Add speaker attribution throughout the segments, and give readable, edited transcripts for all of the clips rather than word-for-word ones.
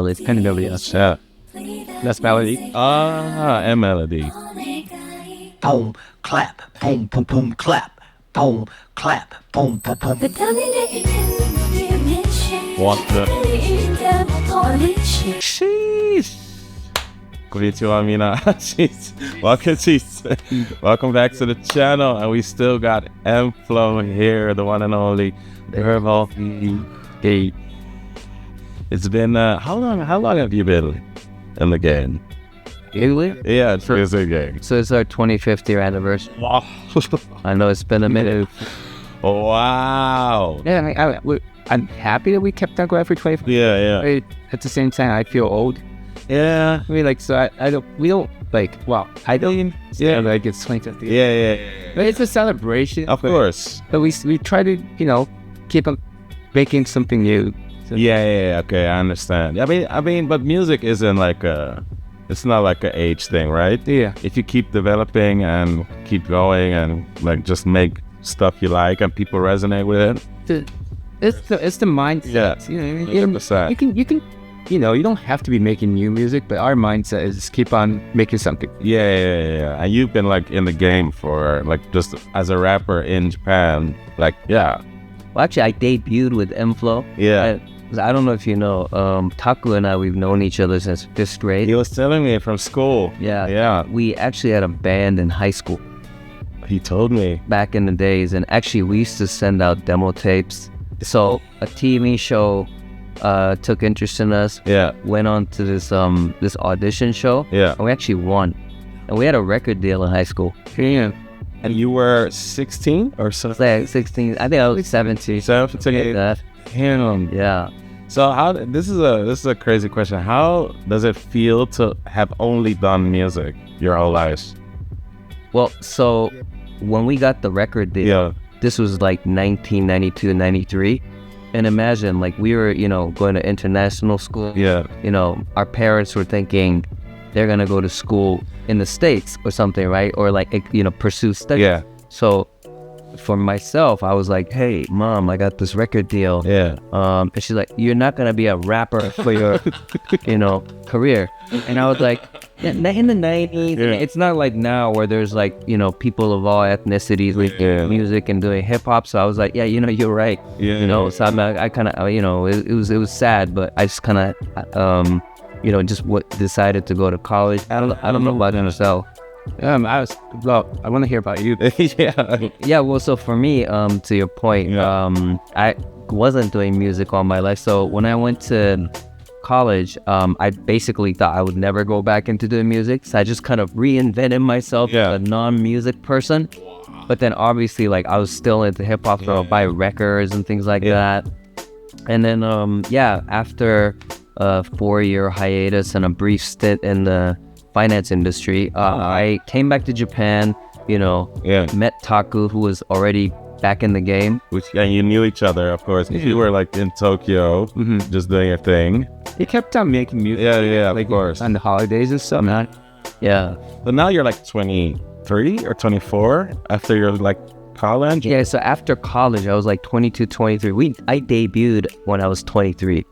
Speaker 1: It's kind of nobody else.
Speaker 2: Yeah.
Speaker 1: That's melody.
Speaker 2: M-melody.
Speaker 3: Boom, clap, boom, boom, boom, clap, boom, clap, boom, boom, boom.
Speaker 2: What the? Sheesh. Konnichiwa, mina. Jeez. Welcome back to the channel. And we still got M-flo here, the one and only. Ryohei. It's been, how long have you been in the game?
Speaker 1: Italy?
Speaker 2: Yeah, it's a game.
Speaker 1: So it's our 25th year anniversary.
Speaker 2: Wow.
Speaker 1: I know it's been a minute.
Speaker 2: Wow.
Speaker 1: Yeah, I'm happy that we kept on going for 25.
Speaker 2: Yeah.
Speaker 1: But at the same time, I feel old.
Speaker 2: Yeah.
Speaker 1: I mean, like, so I don't even, like it's 25th year.
Speaker 2: Yeah.
Speaker 1: But it's a celebration.
Speaker 2: Of course.
Speaker 1: But we try to, keep on making something new. So,
Speaker 2: Yeah. Okay, I understand. I mean, but music isn't like it's not like an age thing, right?
Speaker 1: Yeah.
Speaker 2: If you keep developing and keep going and like just make stuff you like and people resonate with it.
Speaker 1: It's the mindset.
Speaker 2: Yeah.
Speaker 1: You know,
Speaker 2: 100%.
Speaker 1: you can, you don't have to be making new music, but our mindset is keep on making something.
Speaker 2: Yeah. And you've been like in the game for like just as a rapper in Japan, like yeah.
Speaker 4: Well, actually, I debuted with M-flo.
Speaker 2: Yeah.
Speaker 4: I don't know if you know, Taku and I, we've known each other since 5th grade.
Speaker 2: He was telling me from school.
Speaker 4: Yeah. We actually had a band in high school
Speaker 2: He told me.
Speaker 4: back in the days. And actually, we used to send out demo tapes. So a TV show took interest in us.
Speaker 2: Yeah.
Speaker 4: Went on to this audition show.
Speaker 2: Yeah.
Speaker 4: And we actually won. And we had a record deal in high school.
Speaker 1: Yeah.
Speaker 2: And you were 16 or so?
Speaker 4: It's like 16. I think I was 17.
Speaker 2: 17. Damn.
Speaker 4: Yeah.
Speaker 2: So this is a crazy question. How does it feel to have only done music your whole life?
Speaker 4: Well, so when we got the record deal,
Speaker 2: Yeah.
Speaker 4: this was like 1992, 93. And imagine, like, we were, going to international school.
Speaker 2: Yeah.
Speaker 4: Our parents were thinking they're going to go to school in the States or something, right? Or like, pursue studies.
Speaker 2: Yeah.
Speaker 4: So for myself, I was like, hey, Mom, I got this record deal.
Speaker 2: Yeah.
Speaker 4: And she's like, you're not going to be a rapper for your, career. And I was like, yeah, in the 90s, it's not like now where there's like, people of all ethnicities with music and doing hip hop. So I was like, yeah, you're right.
Speaker 2: Yeah.
Speaker 4: So I kind of, it was sad, but I just kind of, decided to go to college. I don't know about yourself.
Speaker 1: I want to hear about you.
Speaker 2: Yeah.
Speaker 4: Yeah, well, so for me, to your point, I wasn't doing music all my life. So when I went to college, I basically thought I would never go back into doing music. So I just kind of reinvented myself as a non-music person. But then obviously, like, I was still into hip hop, so I'll buy records and things like that. And then, after a 4-year hiatus and a brief stint in the finance industry, I came back to Japan, met Taku, who was already back in the game.
Speaker 2: And you knew each other, of course. You were like in Tokyo, just doing your thing.
Speaker 1: He kept on making music.
Speaker 2: Yeah,
Speaker 1: like,
Speaker 2: of course.
Speaker 1: on the holidays and stuff.
Speaker 4: Yeah.
Speaker 2: But now you're like 23 or 24 after you're like college?
Speaker 4: Yeah, so after college, I was like 22, 23. I debuted when I was 23.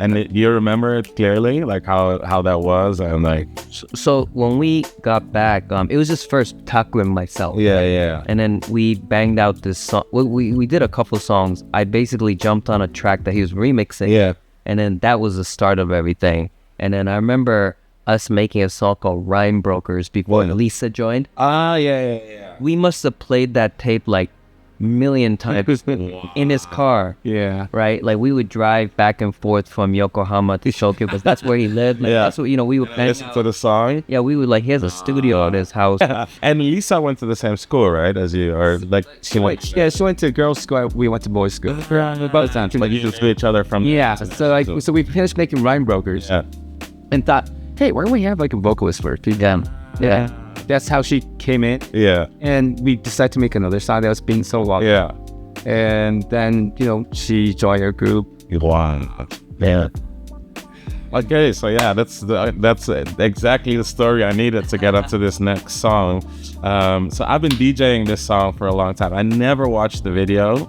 Speaker 2: And do you remember it clearly, like how that was, and like?
Speaker 4: So when we got back, it was just first Taku and myself.
Speaker 2: Yeah.
Speaker 4: And then we banged out this song. We did a couple songs. I basically jumped on a track that he was remixing.
Speaker 2: Yeah.
Speaker 4: And then that was the start of everything. And then I remember us making a song called Rhyme Brokers before Lisa joined.
Speaker 2: Yeah.
Speaker 4: We must have played that tape like million times in his car.
Speaker 1: Yeah.
Speaker 4: Right? Like, we would drive back and forth from Yokohama to Tokyo because that's where he lived. Like, that's what, we would
Speaker 2: listen to the song.
Speaker 4: Yeah, we would, like, he has a studio at his house.
Speaker 2: And Lisa went to the same school, right, as you? Or like
Speaker 1: she went to girls' school. We went to boys' school. Both times.
Speaker 2: Like, you just knew each other from.
Speaker 1: Yeah. So we finished making Rhyme Brokers.
Speaker 2: Yeah.
Speaker 1: And thought, hey, why don't we have like a vocalist for it?
Speaker 4: Yeah.
Speaker 1: That's how she came in.
Speaker 2: Yeah.
Speaker 1: And we decided to make another song that was being so long.
Speaker 2: Yeah.
Speaker 1: And then, she joined our group.
Speaker 2: Wow. Yeah. Okay, so yeah, that's exactly the story I needed to get up to this next song. So I've been DJing this song for a long time. I never watched the video,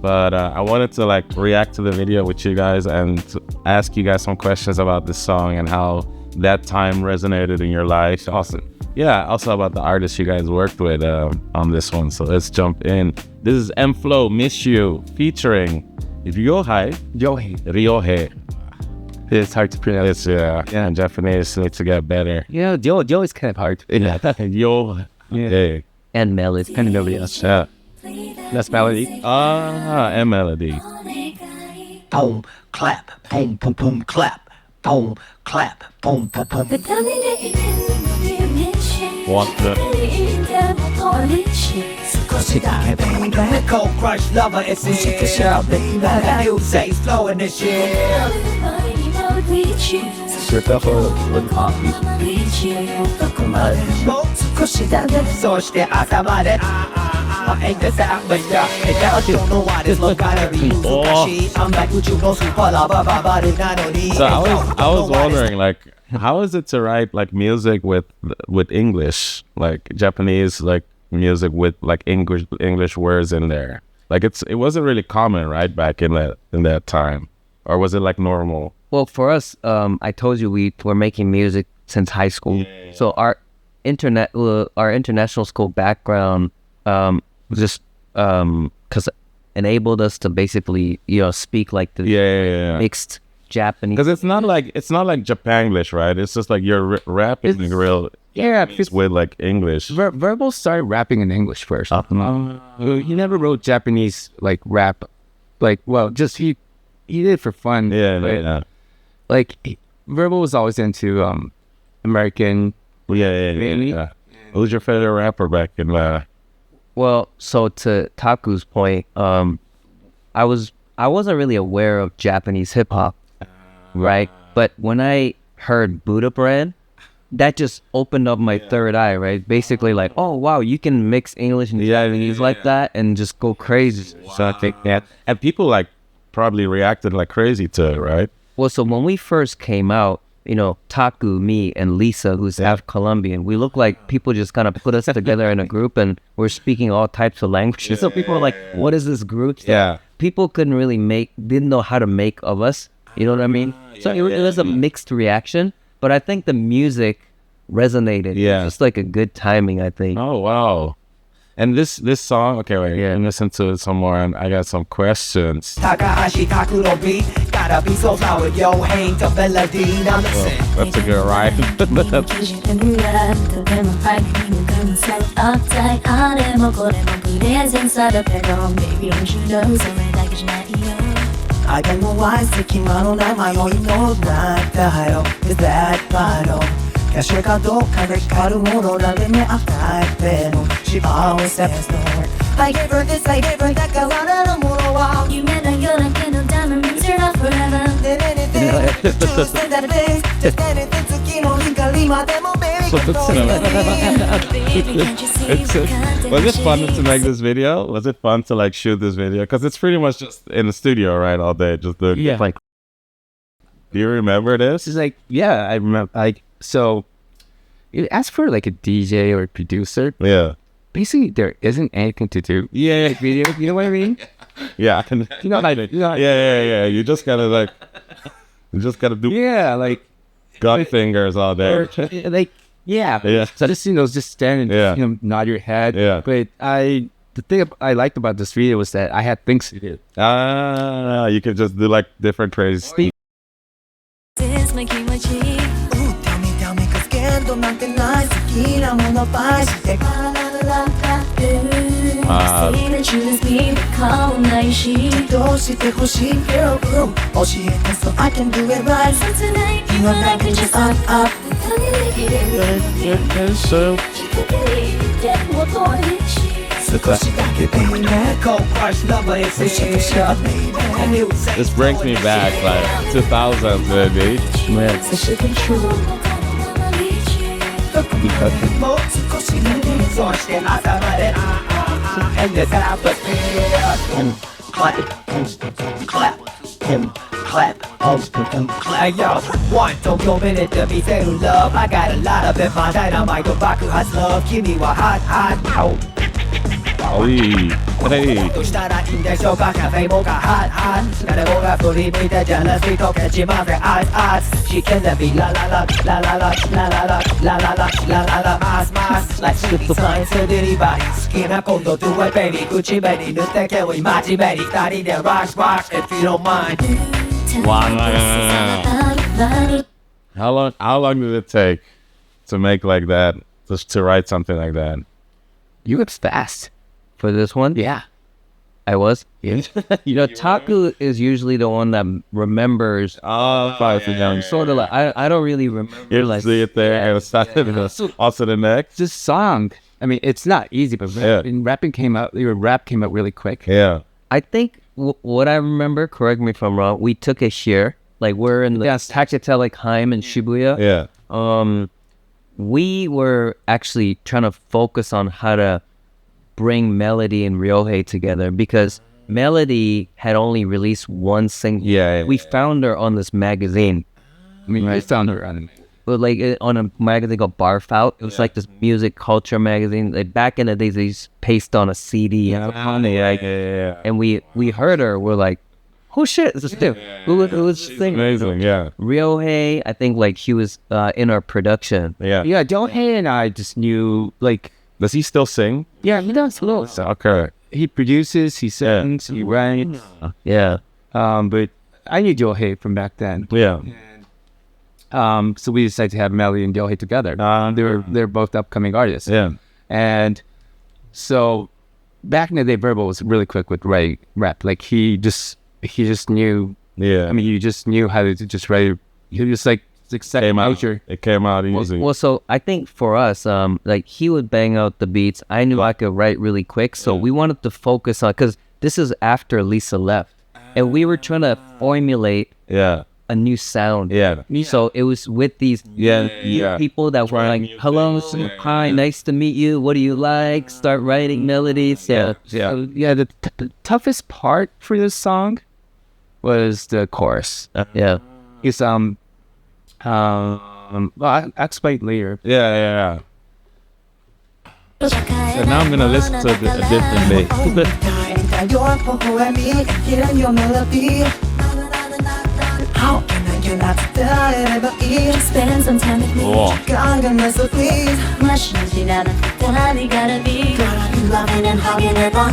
Speaker 2: but I wanted to like react to the video with you guys and ask you guys some questions about this song and how that time resonated in your life. Awesome. Yeah, also about the artists you guys worked with on this one. So let's jump in. This is M-flo, Miss You, featuring Ryohei. Ryohei.
Speaker 1: It's hard to pronounce.
Speaker 2: Yeah, in Japanese need to get better.
Speaker 1: Yeah, Yo is kind of hard.
Speaker 2: Yeah, Ryohei.
Speaker 4: And melody.
Speaker 1: Kind of nobody else.
Speaker 2: Yeah.
Speaker 1: That's melody.
Speaker 2: And melody.
Speaker 3: Boom, clap, boom, boom, boom, clap, boom, clap, boom, boom, boom.
Speaker 2: What the?
Speaker 3: Cold crush lover, it's the shout, baby. The music is flowing this shit. So stay outside. Ain't this out, but yeah, I don't know why this look gotta be. I'm like, would you know super lover, but it's not only.
Speaker 2: So I was wondering, like, how is it to write like music with English, like Japanese like music with like English words in there? Like it wasn't really common, right, back in that time, or was it like normal?
Speaker 4: Well, for us, I told you we were making music since high school.
Speaker 2: Yeah.
Speaker 4: So our international school background just because enabled us to basically speak like the
Speaker 2: Yeah.
Speaker 4: mixed Japanese.
Speaker 2: Because it's not like Japanglish, right? It's just like you're rapping
Speaker 1: It's-
Speaker 2: real with like English.
Speaker 1: Verbal started rapping in English first. He never wrote Japanese like rap. Like, well, just he did it for fun.
Speaker 2: Yeah.
Speaker 1: Like Verbal was always into American.
Speaker 2: Yeah. Who's your favorite rapper back in
Speaker 4: Well, so to Taku's point, I wasn't really aware of Japanese hip hop, right? But when I heard Buddha Brand, that just opened up my third eye, right? Basically, like, oh wow, you can mix English and Japanese like that and just go crazy.
Speaker 2: So I think that, and people like probably reacted like crazy to it, right?
Speaker 4: Well, so when we first came out, Taku, me, and Lisa, who's half Colombian, we look like people just kind of put us together in a group and we're speaking all types of languages. So people were like, what is this group?
Speaker 2: Yeah.
Speaker 4: People didn't know how to make of us. You know what I mean? So it was a mixed reaction, but I think the music resonated.
Speaker 2: Yeah.
Speaker 4: Just like a good timing, I think.
Speaker 2: Oh wow. And this song, okay, wait,
Speaker 4: Yeah.
Speaker 2: listen to it some more, and I got some questions.
Speaker 3: Takahashi Taku no beat, gotta be so loud with Ryohei the melody. Now listen.
Speaker 2: That's a good rhyme.
Speaker 3: I got no eyes taking my own eye, my own no not the hell is that bottle. キャッシュかどうかで光るものなんでね、与えての She always says no. I gave her this, I gave her that 変わらぬものは
Speaker 5: 夢のようだけの diamond rings are not forever.
Speaker 3: Did anything, choose that day, just anything 月の光までも baby
Speaker 2: So it's,
Speaker 5: Baby, can't you see?
Speaker 2: was it fun to make this video? Was it fun to like shoot this video? Because it's pretty much just in the studio, right, all day, just doing.
Speaker 1: Yeah. Like,
Speaker 2: Do you remember this?
Speaker 1: it's like, yeah, I remember. Like, so you ask for like a DJ or a producer.
Speaker 2: Yeah.
Speaker 1: Basically, there isn't anything to do.
Speaker 2: Yeah.
Speaker 1: Video, you know what I mean?
Speaker 2: Yeah.
Speaker 1: You know, like,
Speaker 2: Yeah. You just gotta do
Speaker 1: yeah, like,
Speaker 2: gun fingers all day.
Speaker 1: or, like, yeah.
Speaker 2: Yeah.
Speaker 1: So just just stand and
Speaker 2: Yeah.
Speaker 1: nod your head.
Speaker 2: Yeah.
Speaker 1: But the thing I liked about this video was that I had things to do.
Speaker 2: You can just do like different crazy stuff.
Speaker 5: This is my kimochi.
Speaker 3: Tell me 'cause 限度なんてない好きなもの倍して
Speaker 5: Say that you just need to call ないし
Speaker 3: どうしてほしい girl girl 教えて so I can do it right
Speaker 5: So tonight
Speaker 3: You know that could just up up 少しだけ baby Cold crush lover it's a shot And you say
Speaker 2: This brings me back like 2000s, baby.
Speaker 3: もう少しそうして朝まで And this happens Clap Clap Clap Clap Yo One 東京ベネット見せる Love I got a lot of it まだ名前と爆発 Love 君は hot hot
Speaker 2: Oy. Hey.
Speaker 3: どうしたらいいんでしょうかカフェモカハンハン誰もが振り向いてジャラスリーとけちまぜアイスアイス She can let me la la la la la la la la la la la la la la la マスマス Like sweet science delivery 好きなこと do it baby 口紅塗ってけを今真面目に二人で rock rock if you don't mind
Speaker 2: How long did it take to make like that, just to write something like that?
Speaker 1: You was fast.
Speaker 4: For this one,
Speaker 1: Yeah.
Speaker 4: I was.
Speaker 1: Yeah.
Speaker 4: You know, Taku is usually the one that remembers. Sort of like I don't really remember.
Speaker 2: You
Speaker 4: like
Speaker 2: see it there, and it's also the next.
Speaker 1: This song, I mean, it's not easy, but rapping came out, your rap came out really quick.
Speaker 2: Yeah.
Speaker 4: I think what I remember, correct me if I'm wrong, we took it here. Like we're in the Tachitel like Haim and Shibuya.
Speaker 2: Yeah.
Speaker 4: We were actually trying to focus on how to bring Melody and Ryohei together because Melody had only released one single.
Speaker 2: Yeah.
Speaker 4: We found her on this magazine.
Speaker 1: I mean, I found her on
Speaker 4: But like on a magazine called Barf Out. It was like this music culture magazine. Like back in the days, they used to paste on a CD.
Speaker 2: Yeah.
Speaker 4: And we heard her. We're like, oh shit, this is Stu. Who was singing?
Speaker 2: Amazing, yeah.
Speaker 4: Ryohei, I think like he was in our production.
Speaker 2: Yeah.
Speaker 1: Yeah, Ryohei and I just knew, like...
Speaker 2: Does he still sing?
Speaker 1: Yeah, he does.
Speaker 2: Okay.
Speaker 1: He produces, he sings, he writes.
Speaker 4: Yeah.
Speaker 1: But I knew Ryohei from back then.
Speaker 2: Yeah.
Speaker 1: So we decided to have Melody and Ryohei together. They're both upcoming artists.
Speaker 2: Yeah.
Speaker 1: And so back in the day, Verbal was really quick with writing rap. Like he just knew.
Speaker 2: Yeah.
Speaker 1: I mean, you just knew how to just write. He was like
Speaker 2: came out easy.
Speaker 4: Well, so I think for us, like he would bang out the beats. I knew I could write really quick, so we wanted to focus on because this is after Lisa left, and we were trying to formulate a new sound.
Speaker 2: Yeah.
Speaker 4: So it was with these new people that were like, "Hello, hi, nice to meet you. What do you like?" Start writing melodies. Yeah.
Speaker 1: So, the toughest part for this song was the chorus. It's well, I'll explain later.
Speaker 2: Yeah. So now I'm gonna listen to a different beat.
Speaker 3: How can I get out to die?
Speaker 5: Spend some time with me.
Speaker 3: So please,
Speaker 5: Much we gotta be
Speaker 3: loving and hugging her on.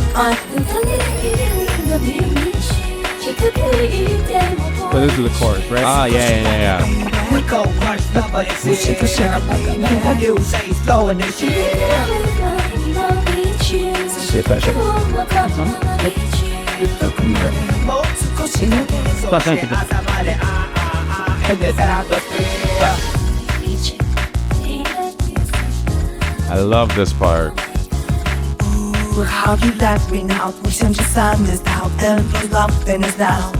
Speaker 1: But this is the chorus, right?
Speaker 2: Yeah.
Speaker 3: We go crush number and see for sure. You say slow and this shit.
Speaker 2: I love this part.
Speaker 3: How you let me now? We send your sadness out and your love then is now.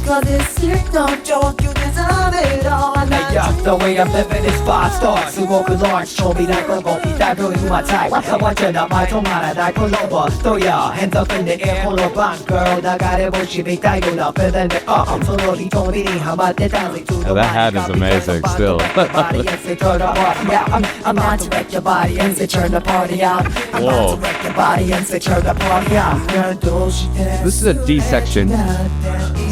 Speaker 3: Cause it's your don't joke, you deserve it all. Hey yo, the way I'm living is 5 stars. You walk large, show me that go that really my type. I want you to my tomata, that pull over. Throw your hands up in the air, pull up on girl. I got it, but she be tight enough, and then I'm so lonely, told me how about the tally to the
Speaker 2: That hat is amazing still.
Speaker 3: I'm not to wreck your body and say turn the party out. I'm not to wreck your body and say turn the party out.
Speaker 1: This is a D section.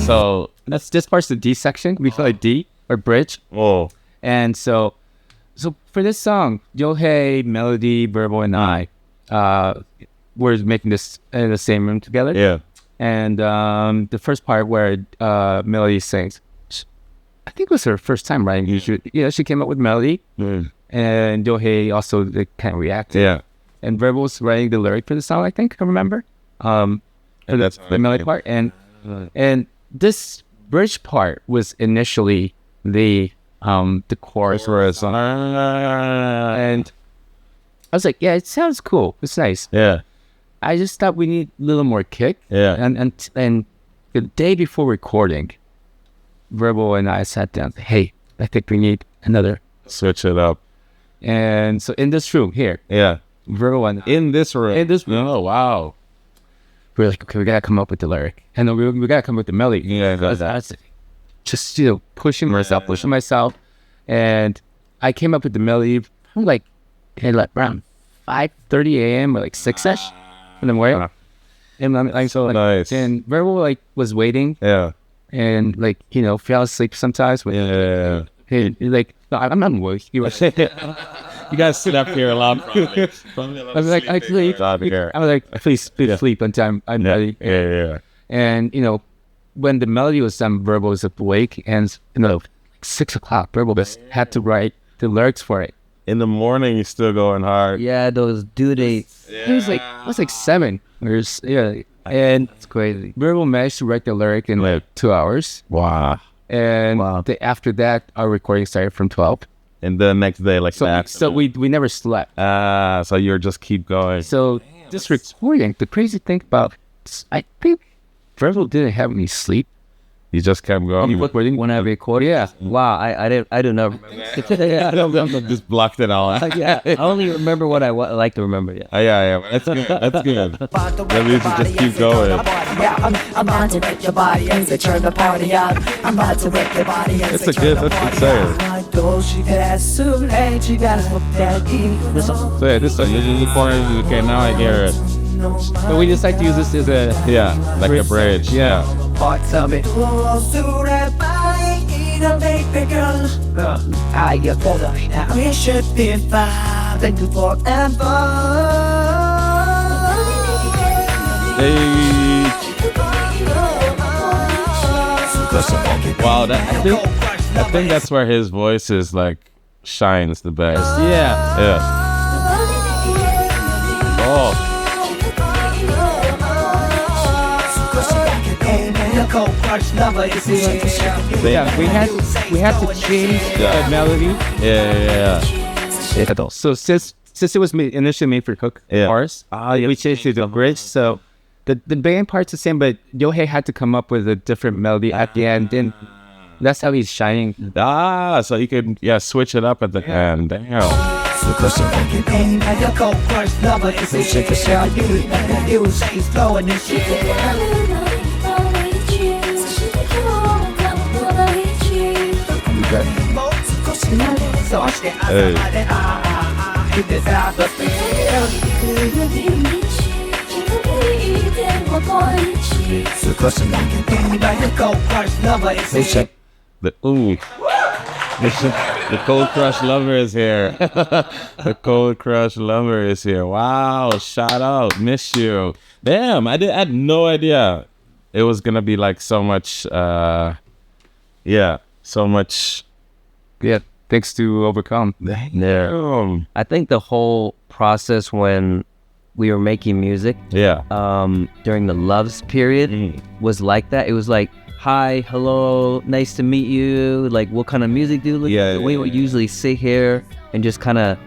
Speaker 2: So
Speaker 1: This part's the D section. We call it D or bridge.
Speaker 2: whoa.
Speaker 1: And so for this song, Ryohei, Melody, Verbal, and I were making this in the same room together.
Speaker 2: Yeah.
Speaker 1: And the first part where Melody sings, I think it was her first time writing. She came up with Melody, and Ryohei also kind of reacted.
Speaker 2: Yeah.
Speaker 1: And Verbal was writing the lyric for the song, I think, I remember.
Speaker 2: That's
Speaker 1: the melody part. And this bridge part was initially the chorus. And I was like, yeah, it sounds cool. It's nice.
Speaker 2: Yeah.
Speaker 1: I just thought we need a little more kick.
Speaker 2: Yeah.
Speaker 1: And the day before recording, Verbal and I sat down. Hey, I think we need another.
Speaker 2: Switch it up.
Speaker 1: And so in this room here,
Speaker 2: Yeah.
Speaker 1: Verbal and
Speaker 2: In this room. Oh, wow.
Speaker 1: we're like, okay, we gotta come up with the lyric, and then we gotta come up with the melody.
Speaker 2: Yeah,
Speaker 1: I was just pushing myself, and I came up with the melody like around 5:30 a.m. or like 6ish in the morning. And I'm like,
Speaker 2: So nice.
Speaker 1: And Verbal like was waiting
Speaker 2: Yeah.
Speaker 1: and like, you know, fell asleep sometimes. But
Speaker 2: Yeah.
Speaker 1: he's like, no, I'm not worried. He was,
Speaker 2: You guys sit up here a lot.
Speaker 1: I was like, I was like, please sleep until I'm ready.
Speaker 2: Yeah.
Speaker 1: And, you know, when the melody was done, Verbal was awake, and, you know, 6 o'clock, Verbal just had to write the lyrics for it.
Speaker 2: In the morning, you're still going hard.
Speaker 4: Yeah, those due dates.
Speaker 1: It was like 7. And
Speaker 4: It's crazy.
Speaker 1: Verbal managed to write the lyric in like 2 hours.
Speaker 2: Wow.
Speaker 1: And after that, our recording started from 12.
Speaker 2: And the next day, like that.
Speaker 1: So we never slept.
Speaker 2: So you're just keep going.
Speaker 1: So this recording, the crazy thing about, I think Verbal didn't have any sleep.
Speaker 2: You just kept going.
Speaker 4: When I record,
Speaker 1: Yeah.
Speaker 4: wow, I do not remember.
Speaker 2: Just blocked it all out.
Speaker 4: Yeah, I only remember what I like to remember. Yeah.
Speaker 2: Yeah. That's good. That's good. That means you just keep going.
Speaker 3: I'm about to wreck your body and say turn the party up. I'm about to wreck your body and say turn the party up. I know she got so late, you gotta hook that in.
Speaker 2: So yeah, this is okay, now I hear it.
Speaker 1: But we just like to use this as a
Speaker 2: Like a bridge. Yeah.
Speaker 1: parts of it.
Speaker 3: Close to that body, need a baby girl. I get for the now. We should be fine, thank you forever.
Speaker 2: Hey. Wow, I think that's where his voice is like shines the best. Yeah. Oh.
Speaker 1: Yeah, we had to change the melody.
Speaker 2: Yeah.
Speaker 1: So since it was initially made for hook bars, we changed it to bridge. So the band part's the same, but Ryohei had to come up with a different melody at the end, and that's how he's shining.
Speaker 2: So you can switch it up at the end. Damn. The Cold Crush Lover is here. The Cold Crush Lover is here. Wow, shout out, miss you. Damn, I had no idea it was gonna be like so much. So much.
Speaker 1: Yeah, things to overcome.
Speaker 2: Damn.
Speaker 4: I think the whole process when we were making music, during the Loves period, was like that. It was like, hi, hello, nice to meet you. Like, what kind of music do you listen to? We would usually sit here and just kind of,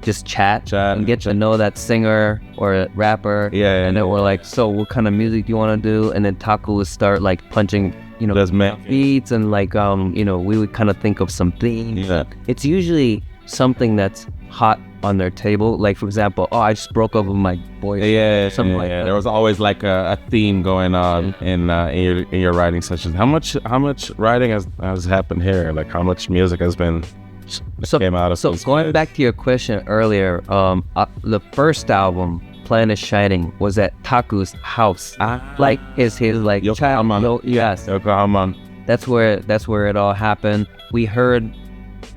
Speaker 4: just chat and get to know that singer or rapper. And then we're like, so what kind of music do you want to do? And then Taku would start like punching, beats, and like, we would kind of think of some themes. It's usually something that's hot on their table. Like, for example, I just broke up with my boyfriend. Something like that.
Speaker 2: There was always like a theme going on in your writing sessions. How much writing has happened here? Like, how much music has been came out of
Speaker 4: so
Speaker 2: this?
Speaker 4: Going back to your question earlier, the first album, Planet Shining, was at Taku's house. Like his like
Speaker 2: Yokohama.
Speaker 4: Yes,
Speaker 2: Yokohama.
Speaker 4: That's where it all happened. We heard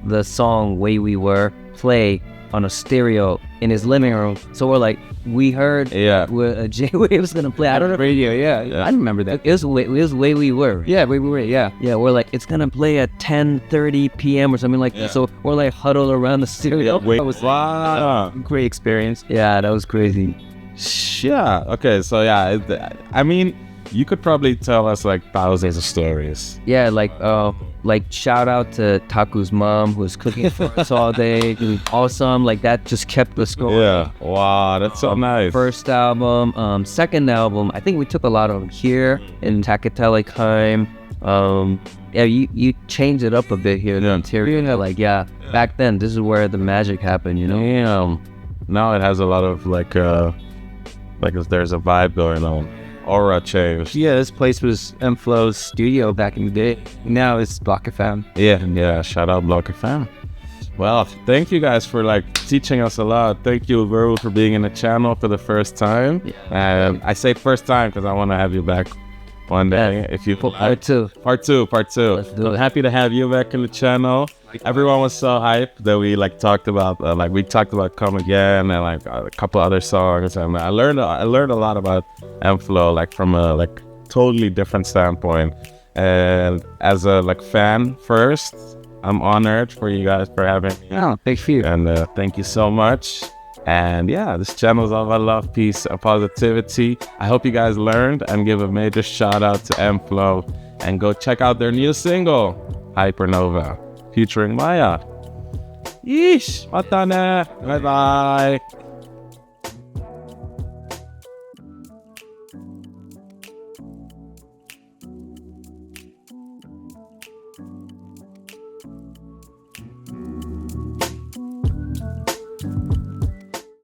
Speaker 4: the song Way We Were play on a stereo in his living room. So we're like, we heard what J-Wave was gonna play. I don't know.
Speaker 1: Radio, I remember that.
Speaker 4: It was Way We Were.
Speaker 1: Yeah, we were,
Speaker 4: Yeah, we're like, it's gonna play at 10:30 p.m. or something like that. So we're like huddled around the stereo.
Speaker 1: That was a great experience.
Speaker 4: Yeah, that was crazy.
Speaker 2: Yeah. Okay. So I mean, you could probably tell us like thousands of stories.
Speaker 4: Yeah, like shout out to Taku's mom who was cooking for us all day. Awesome. Like that just kept us going.
Speaker 2: Yeah. Wow, that's so nice.
Speaker 4: First album, second album, I think we took a lot of them here in Takatele-Heim. You changed it up a bit here. The interior, back then, this is where the magic happened,
Speaker 2: Damn. Now it has a lot of like there's a vibe going on. Aura changed.
Speaker 1: Yeah, this place was M-flo's studio back in the day. Now it's Block FM.
Speaker 2: Yeah. Shout out Block FM. Well, thank you guys for like teaching us a lot. Thank you, Veru, for being in the channel for the first time. And I say first time because I want to have you back one day. If you
Speaker 4: Part two.
Speaker 2: Part two.
Speaker 4: Let's do
Speaker 2: I'm
Speaker 4: it.
Speaker 2: happy to have you back in the channel. Everyone was so hyped that we like talked about Come Again and like a couple other songs, and I learned a lot about M-flo like from a like totally different standpoint. And as a like fan first, I'm honored for you guys for having me.
Speaker 1: Oh, thank you.
Speaker 2: And thank you so much. And yeah, this channel is all about love, peace, and positivity. I hope you guys learned, and give a major shout out to M-flo, and go check out their new single, Hypernova, featuring Maya. Yeesh, mata ne. Bye bye.